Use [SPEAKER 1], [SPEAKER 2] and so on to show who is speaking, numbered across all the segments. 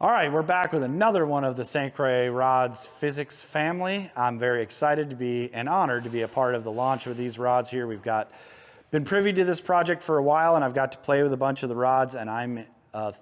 [SPEAKER 1] All right, we're back with another one of the St. Croix rods Physyx family. I'm very excited to be and honored to be a part of the launch of these rods here. We've been privy to this project for a while, and I've got to play with a bunch of the rods, and I'm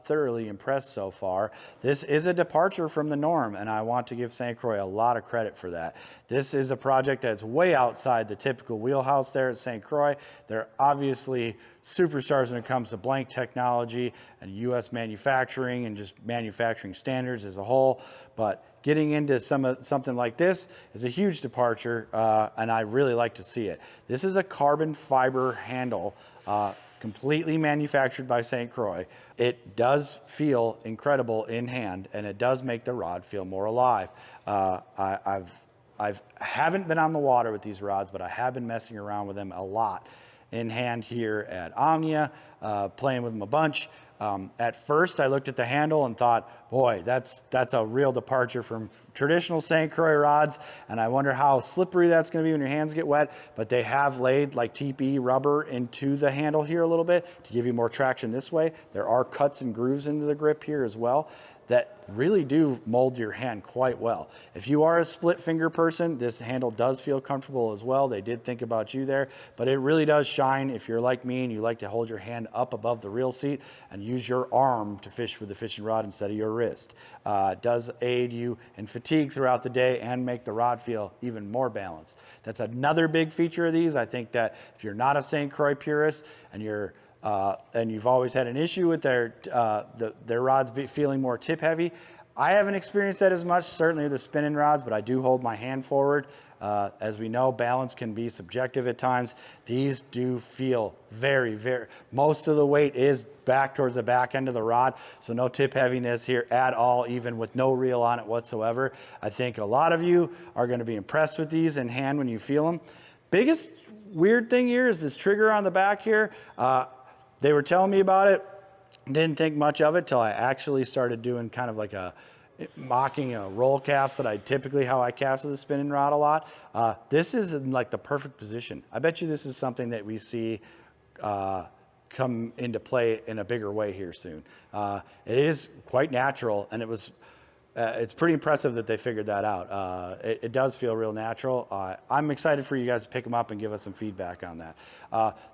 [SPEAKER 1] thoroughly impressed so far. This is a departure from the norm, and I want to give St. Croix a lot of credit for that. This is a project that's way outside the typical wheelhouse there at St. Croix. They're obviously superstars when it comes to blank technology and U.S. manufacturing and just manufacturing standards as a whole, but getting into something like this is a huge departure, and I really like to see it. This is a carbon fiber handle, completely manufactured by St. Croix. It does feel incredible in hand, and it does make the rod feel more alive. I haven't been on the water with these rods, but I have been messing around with them a lot in hand here at Omnia, playing with them a bunch. At first, I looked at the handle and thought, boy, that's a real departure from traditional St. Croix rods, and I wonder how slippery that's going to be when your hands get wet. But they have laid like TPE rubber into the handle here a little bit to give you more traction this way. There are cuts and grooves into the grip here as well that really do mold your hand quite well. If you are a split finger person, this handle does feel comfortable as well. They did think about you there, but it really does shine if you're like me and you like to hold your hand up above the reel seat and use your arm to fish with the fishing rod instead of your wrist. It does aid you in fatigue throughout the day and make the rod feel even more balanced. That's another big feature of these. I think that if you're not a St. Croix purist and you've always had an issue with their rods feeling more tip heavy, I haven't experienced that as much, certainly with the spinning rods, but I do hold my hand forward. As we know, balance can be subjective at times. These do feel most of the weight is back towards the back end of the rod, so no tip heaviness here at all, even with no reel on it whatsoever. I think a lot of you are going to be impressed with these in hand when you feel them. Biggest weird thing here is this trigger on the back here. They were telling me about it, didn't think much of it till I actually started doing kind of like mocking a roll cast that how I cast with a spinning rod a lot. This is in like the perfect position. I bet you this is something that we see come into play in a bigger way here soon. It is quite natural, and it's pretty impressive that they figured that out. It does feel real natural. I'm excited for you guys to pick them up and give us some feedback on that.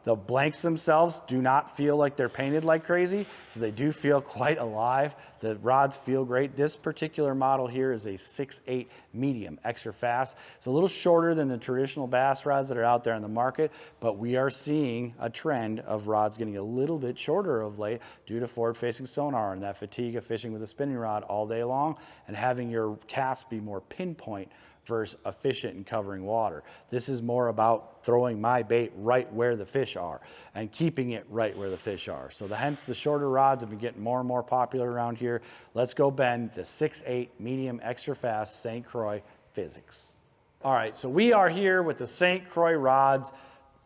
[SPEAKER 1] The blanks themselves do not feel like they're painted like crazy, so they do feel quite alive. The rods feel great. This particular model here is a 6/8 medium, extra fast. It's a little shorter than the traditional bass rods that are out there on the market, but we are seeing a trend of rods getting a little bit shorter of late due to forward-facing sonar and that fatigue of fishing with a spinning rod all day long and having your cast be more pinpoint versus efficient in covering water. This is more about throwing my bait right where the fish are and keeping it right where the fish are. So hence the shorter rods have been getting more and more popular around here. Let's go bend the 6/8 medium extra fast St. Croix Physyx. All right, so we are here with the St. Croix rods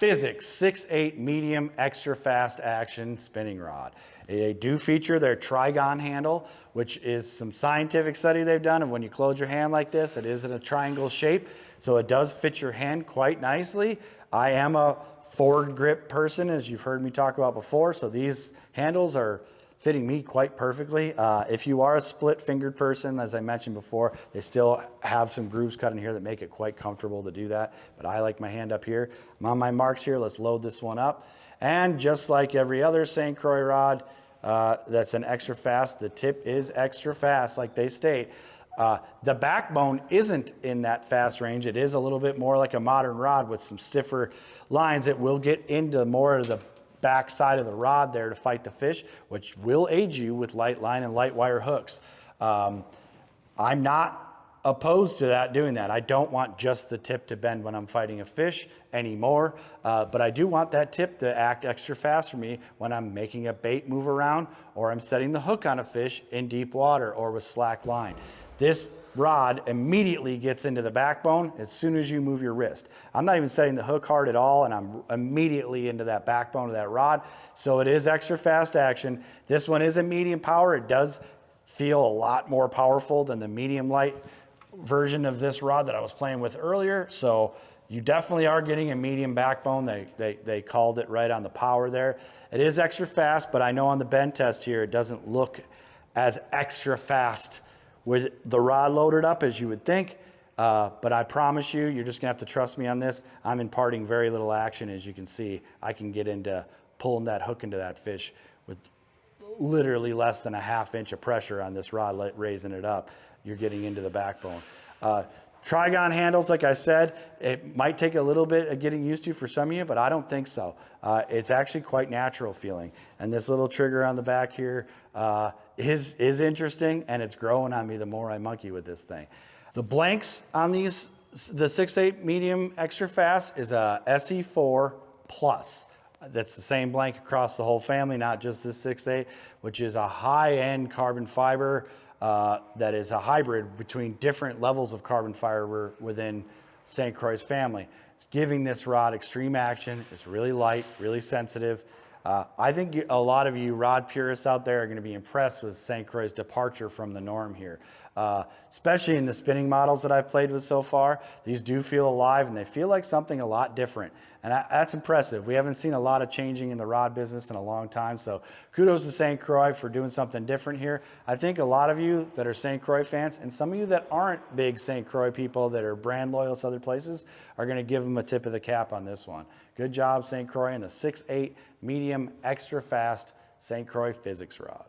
[SPEAKER 1] Physyx 6/8 medium extra fast action spinning rod. They do feature their trigon handle, which is some scientific study they've done of when you close your hand like this, it is in a triangle shape, so it does fit your hand quite nicely. I am a forward grip person, as you've heard me talk about before, so these handles are fitting me quite perfectly. If you are a split fingered person, as I mentioned before, they still have some grooves cut in here that make it quite comfortable to do that, but I like my hand up here. I'm on my marks here. Let's load this one up. And just like every other St. Croix rod that's an extra fast, the tip is extra fast like they state. The backbone isn't in that fast range. It is a little bit more like a modern rod with some stiffer lines. It will get into more of the back side of the rod there to fight the fish, which will aid you with light line and light wire hooks. I'm not opposed to doing that. I don't want just the tip to bend when I'm fighting a fish anymore, but I do want that tip to act extra fast for me when I'm making a bait move around or I'm setting the hook on a fish in deep water or with slack line. This rod immediately gets into the backbone as soon as you move your wrist. I'm not even setting the hook hard at all, and I'm immediately into that backbone of that rod, so it is extra fast action. This one is a medium power. It does feel a lot more powerful than the medium light version of this rod that I was playing with earlier, so you definitely are getting a medium backbone. They called it right on the power there. It is extra fast, but I know on the bend test here it doesn't look as extra fast with the rod loaded up as you would think. But I promise you, you're just gonna have to trust me on this. I'm imparting very little action. As you can see, I can get into pulling that hook into that fish with literally less than a ½ inch of pressure on this rod, raising it up. You're getting into the backbone. Trigon handles, like I said, it might take a little bit of getting used to for some of you, but I don't think so. It's actually quite natural feeling. And this little trigger on the back here is interesting, and it's growing on me the more I monkey with this thing. The blanks on these, the 6/8 medium extra fast is a SE4 Plus. That's the same blank across the whole family, not just this 6/8, which is a high-end carbon fiber that is a hybrid between different levels of carbon fiber within St. Croix's family. It's giving this rod extreme action. It's really light, really sensitive. I think a lot of you rod purists out there are going to be impressed with St. Croix's departure from the norm here. Especially in the spinning models that I've played with so far. These do feel alive, and they feel like something a lot different. And that's impressive. We haven't seen a lot of changing in the rod business in a long time, so kudos to St. Croix for doing something different here. I think a lot of you that are St. Croix fans, and some of you that aren't big St. Croix people that are brand loyal to other places, are going to give them a tip of the cap on this one. Good job, St. Croix, and the 6/8 medium extra fast St. Croix Physyx rod.